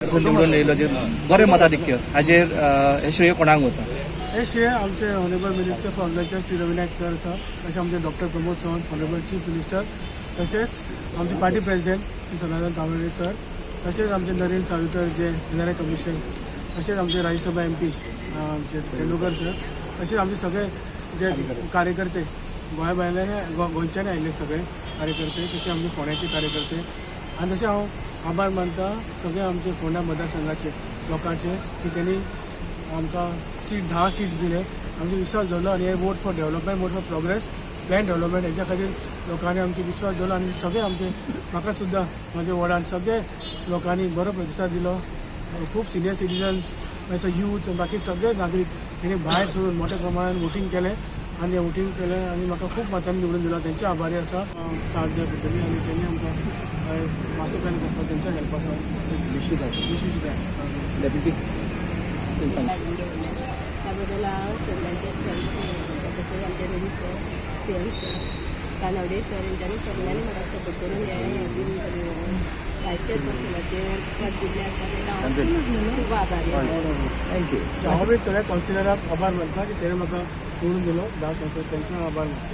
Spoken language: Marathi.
पसून निवडून येयलो जे बरे मताधिक्य हाजेर हे श्रेय कोणाक वता? हे श्रेय आमचे honourable minister for agriculture Shri Ravi Naik sir आसा, तशें आमचे doctor Pramod Sawant honourable chief minister, तशेंच आमचे पार्टी प्रेसिडेंट श्री सनातन तावडे सर, तशेंच आमचे नरेंद्र सावयकर जे एनआरआय कमिशन, तशेंच आमचे राज्यसभा MP आमचे तेंडुलकर सर, तशेंच आमचे सगळे जे कार्यकर्ते गोंया भायल्यान गोंयच्यान आयिल्ले सगळे कार्यकर्ते, तशें आमचे फोंड्याचे कार्यकर्ते, आनी तशें हांव आभार मानता सगळे आमचे फोंड्या मतदारसंघाचे लोकांचे की त्यांनी आमकां 10 सीट्स दिले, आमचे विश्वास दवरलो आनी हे vote for development, vote for progress, plan development हेच्या खातीर लोकांनी आमचे विश्वास दवरलो आनी सगळे आमचे म्हाका सुद्दां म्हाज्या वॉर्डान सगळे लोकांनी बरो प्रतिसाद दिलो. खूब सिनियर सिटीजन्स मागीर यूथ बाकी सगळे नागरीक तेणी भायर सरून मोठ्या प्रमाणात वोटींग केलें आनी वोटींग केलें आनी म्हाका खूब मतांनी निवडून दिलो. तेंचे आभारी आसा साथ जाय पडटली आनी तेणी आमकां मास्टर प्लॅन करपाक तेंचो हेल्प आसा. विशूची डेप्युटी त्याबद्दल हांव सगळ्यांचे थँक्स तशेंच आमचे Ravi sir, CM sir, Kanwade sir हेंच्यांनी सगळ्यांनी म्हाका सपोर्ट करून रायचेर कौन्सिलाचे पद दिल्लें आसा तेका हांव खूब आभारी आसा. थँक्यू. हांव बी सगळ्या कौन्सिलराक आभार मानता की तेणें म्हाका निवडून दिलो 10 कौन्सिलर, तेंकां आभार मानता.